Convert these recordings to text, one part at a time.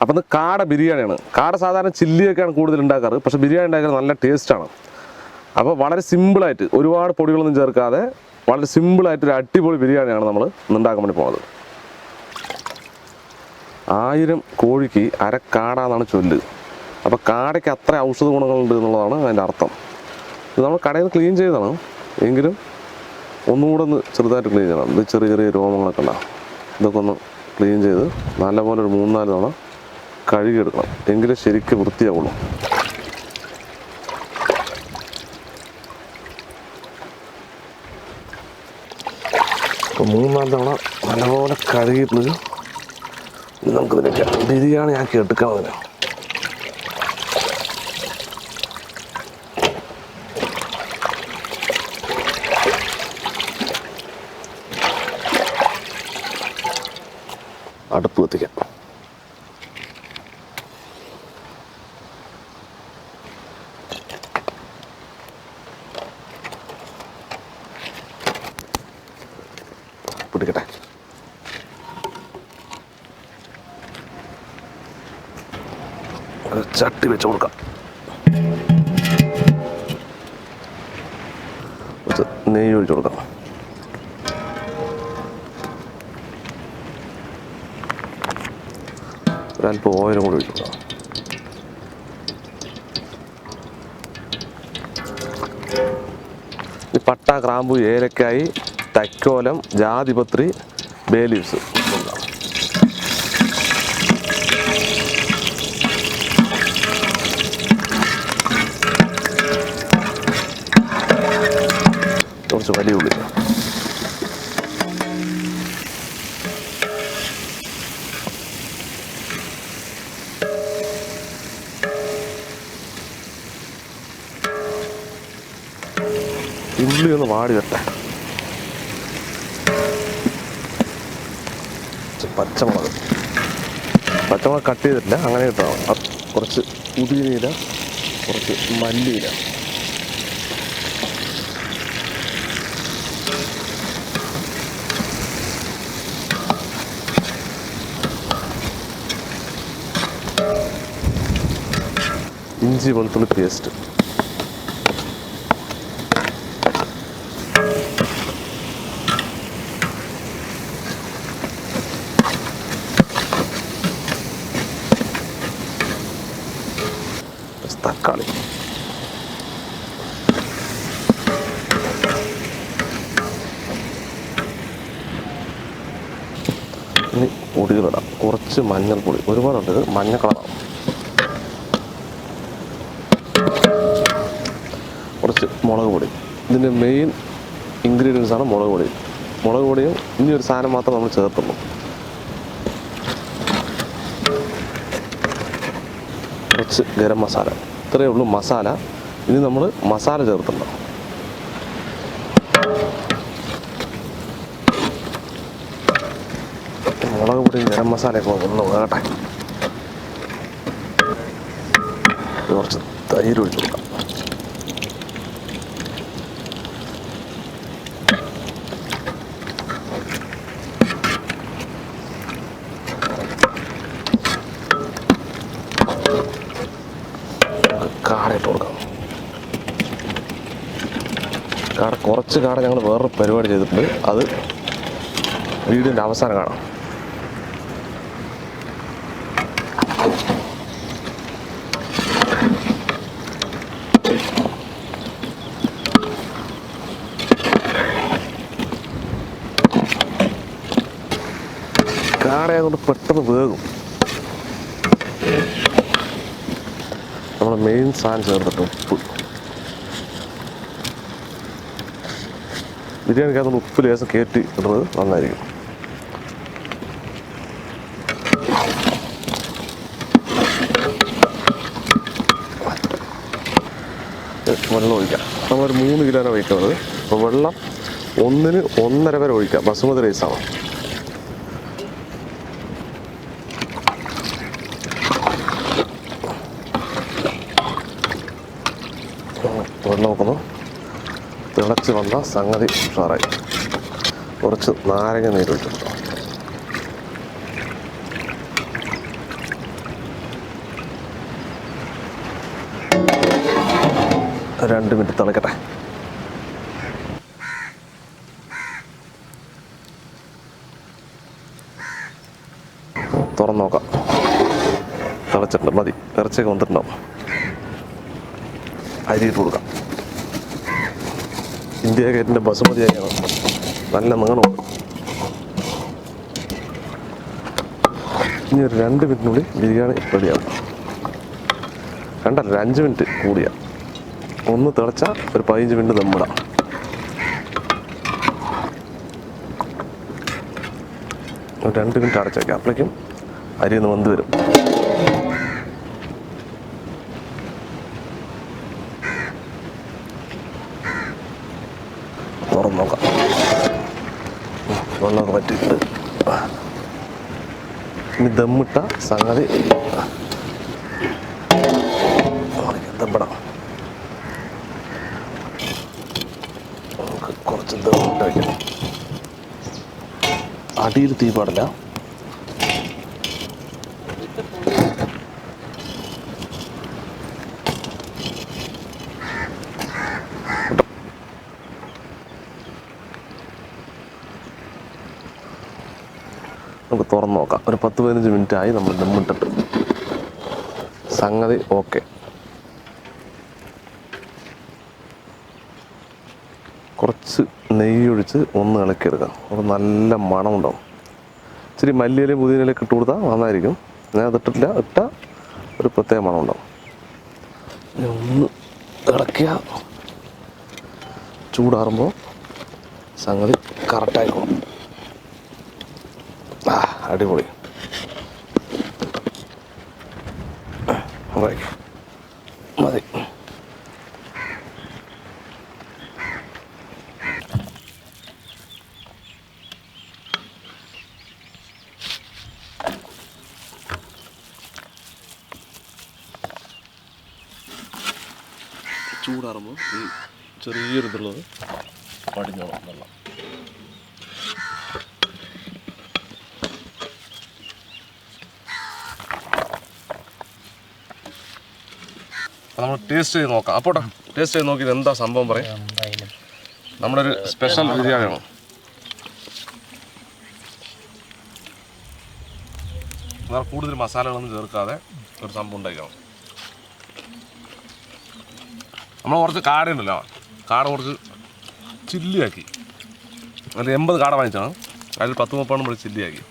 അപ്പം ഇത് കാട ബിരിയാണിയാണ്. കാട സാധാരണ ചില്ലിയൊക്കെയാണ് കൂടുതൽ ഉണ്ടാക്കാറ്, പക്ഷേ ബിരിയാണി ഉണ്ടാക്കാൻ നല്ല ടേസ്റ്റാണ്. അപ്പോൾ വളരെ സിമ്പിളായിട്ട് ഒരുപാട് പൊടികളൊന്നും ചേർക്കാതെ വളരെ സിമ്പിളായിട്ടൊരു അടിപൊളി ബിരിയാണിയാണ് നമ്മൾ ഉണ്ടാക്കാൻ വേണ്ടി പോകുന്നത്. 1000 കോഴിക്ക് അര കാട എന്നാണ് ചൊല്ല്. അപ്പോൾ കാടയ്ക്ക് അത്ര ഔഷധ ഗുണങ്ങളുണ്ട് എന്നുള്ളതാണ് അതിൻ്റെ അർത്ഥം. ഇത് നമ്മൾ കടയിൽ നിന്ന് ക്ലീൻ ചെയ്തതാണ്, എങ്കിലും ഒന്നുകൂടെ ഒന്ന് ചെറുതായിട്ട് ക്ലീൻ ചെയ്യണം. ഇത് ചെറിയ ചെറിയ രോമങ്ങളൊക്കെ ഉണ്ടാകും. ഇതൊക്കെ ഒന്ന് ക്ലീൻ ചെയ്ത് നല്ലപോലെ ഒരു 3-4 തവണ കഴുകിയെടുക്കണം, എങ്കിലേ ശരിക്കും വൃത്തിയാവുള്ളൂ. അപ്പോൾ 3-4 തവണ നല്ലപോലെ കഴുകിയിട്ട് ഇത് നമുക്കിതിനൊക്കെ ബിരിയാണി ആക്കി എടുക്കാം. അതിന് അടുപ്പ് കത്തിക്കാം. പിടിക്കട്ടെ. ചട്ടി വെച്ച് കൊടുക്കാം. നെയ്യ് ഒഴിച്ച് കൊടുക്കാം. ഒരല്പം ഓയിലും കൂടി ഒഴിച്ച് കൊടുക്കാം. ഈ പട്ട, ഗ്രാമ്പു, ഏലക്കായി, തക്കോലം, ജാതിപത്രി, ബേ ലീവ്സ് കുറച്ച് വലിയ ഉള്ളി. ഉള്ളി ഒന്ന് വാടി വരട്ടെ. പച്ചമുളക് കട്ട് ചെയ്തിട്ടില്ല, അങ്ങനെ കിട്ടണം. കുറച്ച് പുതിനയില, കുറച്ച് മല്ലിയില, ഇഞ്ചി വെളുത്തുള്ളി പേസ്റ്റ്, തക്കാളി, ഇനി പൊടികളിടാം. കുറച്ച് മഞ്ഞൾപ്പൊടി, ഒരുപാടുണ്ട്, മഞ്ഞ കളറാവും. കുറച്ച് മുളക് പൊടി. ഇതിൻ്റെ മെയിൻ ഇൻഗ്രീഡിയൻസ് ആണ് മുളക് പൊടി. മുളക് പൊടിയും ഇനി ഒരു സാധനം മാത്രം നമ്മൾ ചേർത്തുള്ളൂ. കുറച്ച് ഗരം മസാല. ഇത്രയേ ഉള്ളൂ മസാല. ഇനി നമ്മൾ മസാല ചേർത്തുള്ളൂ. മുളക് പൊടിയും ഗരം മസാലയൊക്കെ ഒന്ന് വേട്ടെ. കുറച്ച് തൈര് ഒഴിച്ചു കൊടുക്കാം. കാട ഇട്ട് കൊടുക്കാം. കുറച്ച് കാട ഞങ്ങൾ വേറൊരു പരിപാടി ചെയ്തിട്ടുണ്ട്, അത് വീഡിയോൻ്റെ അവസാനം കാണാം. കാടയായതുകൊണ്ട് പെട്ടെന്ന് വേകും. നമ്മൾ മെയിൻ സാധനം ചേർത്തിട്ട് ഉപ്പ്. ബിരിയാണിക്കകത്തുകൊണ്ട് ഉപ്പ് ലേശം കയറ്റി ഇടുന്നത് നന്നായിരിക്കും. വെള്ളം ഒഴിക്കാം. നമ്മളൊരു 3 കിലോനെ ഒഴിക്കുന്നത്. അപ്പോൾ വെള്ളം 1-ന് 1.5 വരെ ഒഴിക്കാം. ബസുമതി റൈസാണ്. വെള്ളം നോക്കുന്നു. തിളച്ച് വന്ന സംഗതി ഉഷാറായി. കുറച്ച് നാരങ്ങ നീര് ഒഴിച്ചു. 2 മിനിറ്റ് തിളക്കട്ടെ. തുറന്ന് നോക്കാം. തിളച്ചിട്ടുണ്ട്, മതി. ഇറച്ചിയൊക്കെ വന്നിട്ടുണ്ടാവും. അരിയിട്ട് കൊടുക്കാം. ഇന്ത്യ ഗേറ്റിൻ്റെ ബസുമതി അരിയാണ്, നല്ല നീളമുണ്ട്. ഇനി ഒരു 2 മിനിറ്റിനുള്ളിൽ ബിരിയാണി റെഡിയാവും. 2 അല്ല, 5 മിനിറ്റ് കൂടിയ. ഒന്ന് തിളച്ചാൽ ഒരു 15 മിനിറ്റ് ദമ്മിടാം. ഒരു 2 മിനിറ്റ് അടച്ചേക്കാം. അപ്പോഴേക്കും അരി ഒന്ന് വെന്ത് വരും. തുറന്ന് നോക്കാം. വെള്ളമൊക്കെ പറ്റിയിട്ട് ഇനി ദമ്മിട്ട സംഗതി ദമ്മിടാം. നമുക്ക് കുറച്ച് ദമ്മിട്ട് വയ്ക്കണം. അടിയിൽ തീ പാടില്ല. നമുക്ക് തുറന്ന് നോക്കാം. ഒരു 10-15 മിനിറ്റായി നമ്മൾ ദമ്മിട്ടിട്ട്. സംഗതി ഓക്കെ. കുറച്ച് നെയ്യൊഴിച്ച് ഒന്ന് ഇളക്കിയെടുക്കാം. അപ്പോൾ നല്ല മണമുണ്ടാവും. ഇച്ചിരി മല്ലിയിലയും പുതിനയിലൊക്കെ ഇട്ട് കൊടുത്താൽ നന്നായിരിക്കും. ഞാൻ അതിട്ടില്ല, ഇട്ടാൽ ഒരു പ്രത്യേക മണമുണ്ടാവും. ഒന്ന് ഇളക്കിയ ചൂടാറുമ്പോൾ സംഗതി കറക്റ്റായിക്കോളും. അടിപൊളി. മതി. ചൂടാറുമ്പോൾ ഈ ചെറിയൊരു ഇതുള്ളത് പടിഞ്ഞോളം വെള്ളം. നമ്മൾ ടേസ്റ്റ് ചെയ്ത് നോക്കാം. അപ്പോൾ ടേസ്റ്റ് ചെയ്ത് നോക്കിയിട്ട് എന്താ സംഭവം പറയാം. നമ്മുടെ ഒരു സ്പെഷ്യൽ ബിരിയാണിയാണ്. വേറെ കൂടുതൽ മസാലകളൊന്നും ചേർക്കാതെ ഒരു സംഭവം ഉണ്ടാക്കണം. നമ്മൾ കുറച്ച് കാടയുണ്ടല്ലോ, കാട കുറച്ച് ചില്ലിയാക്കി. അതിൽ 80 കാട വാങ്ങിച്ചാണ്. അതിൽ 10-30 നമ്മൾ ചില്ലിയാക്കി.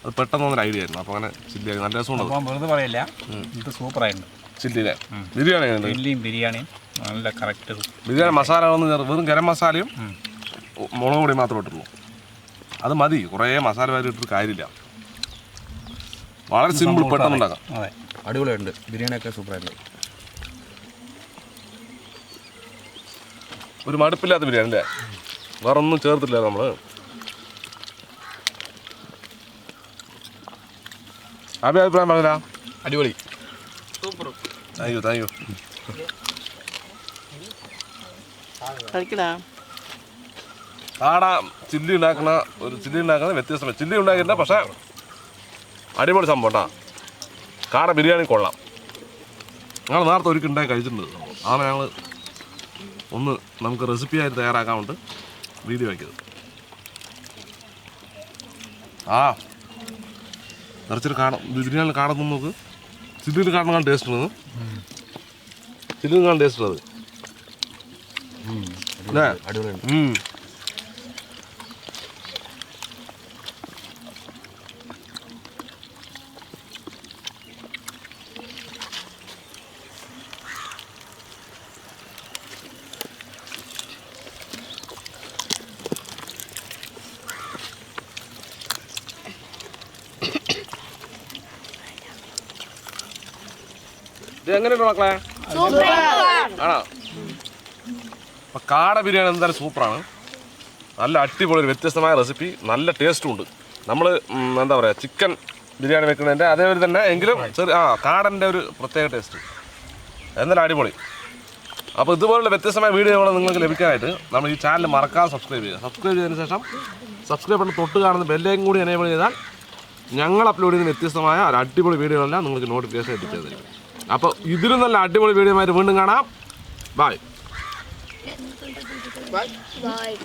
അത് പെട്ടെന്നൊന്നൊരു ഐഡിയ ആയിരുന്നു. അപ്പോൾ അങ്ങനെ ചില്ലിയാക്കി നല്ല രസമുണ്ട്. വെറുതെ പറയില്ല, ഇത് സൂപ്പറായിട്ടുണ്ട്. ചില്ലിയിലെ ബിരിയാണി ബിരിയാണിയും നല്ല കറക്റ്റ്. ബിരിയാണി മസാലകളൊന്നും ചേർത്ത് വെറും ഗരം മസാലയും മുളക് പൊടി മാത്രമേ ഇട്ടുള്ളൂ. അത് മതി. കുറേ മസാല വാരി ഇട്ടിട്ട് കാര്യമില്ല. വളരെ സിമ്പിൾ, പെട്ടെന്നുണ്ടാക്കാം. അതെ, അടിപൊളിയുണ്ട്. ബിരിയാണിയൊക്കെ സൂപ്പറായിട്ടുണ്ട്. ഒരു മടുപ്പില്ലാത്ത ബിരിയാണി അല്ലേ? വേറെ ഒന്നും ചേർത്തില്ല നമ്മൾ. അഭിപ്രായം പറഞ്ഞ അടിപൊളി, സൂപ്പർ. Thank you. കാട ചില്ലി ഉണ്ടാക്കുന്ന വ്യത്യസ്തമാണ്. ചില്ലി ഉണ്ടാക്കിയില്ല, പക്ഷേ അടിപൊളി സംഭവം കേട്ടോ. കാട ബിരിയാണി കൊള്ളാം. ഞങ്ങൾ നേരത്തെ ഒരിക്കൽ ഉണ്ടാക്കി കഴിച്ചിട്ടുണ്ട്. അതാണ് ഞങ്ങൾ ഒന്ന് നമുക്ക് റെസിപ്പിയായിട്ട് തയ്യാറാക്കാൻ വേണ്ടി വീഡിയോ ആക്കിയത്. നിറച്ചൊരു കാട ബിരിയാണി കാണുന്നു. നോക്ക്, ചില്ലിയിൽ കാണുന്ന ടേസ്റ്റ് ഉള്ളത്. ചില്ലിയിൽ കാണാൻ ടേസ്റ്റ് ഉള്ളത് അല്ലേ? ഇത് എങ്ങനെയുണ്ട് മക്കളെ? ആണോ? അപ്പം കാട ബിരിയാണി എന്തായാലും സൂപ്പറാണ്. നല്ല അടിപൊളി ഒരു വ്യത്യസ്തമായ റെസിപ്പി, നല്ല ടേസ്റ്റും ഉണ്ട്. നമ്മൾ എന്താ പറയുക, ചിക്കൻ ബിരിയാണി വെക്കുന്നതിൻ്റെ അതേപോലെ തന്നെ എങ്കിലും കാടൻ്റെ ഒരു പ്രത്യേക ടേസ്റ്റ്. എന്നാലും അടിപൊളി. അപ്പോൾ ഇതുപോലുള്ള വ്യത്യസ്തമായ വീഡിയോകൾ നിങ്ങൾക്ക് ലഭിക്കാനായിട്ട് നമ്മൾ ഈ ചാനൽ മറക്കാതെ സബ്സ്ക്രൈബ് ചെയ്യുക. സബ്സ്ക്രൈബ് ചെയ്തതിന് ശേഷം സബ്സ്ക്രൈബ് ബട്ടൺ തൊട്ട് കാണുന്ന ബെല്ലേക്കും കൂടി എനേബിൾ ചെയ്താൽ ഞങ്ങൾ അപ്ലോഡ് ചെയ്യുന്ന വ്യത്യസ്തമായ ഒരു അടിപൊളി വീഡിയോകളെല്ലാം നിങ്ങൾക്ക് നോട്ടിഫിക്കേഷൻ എത്തിച്ചേരും. അപ്പോൾ ഇതിലും നല്ല അടിപൊളി വീഡിയോ ആയിട്ട് വീണ്ടും കാണാം. Bye Bye.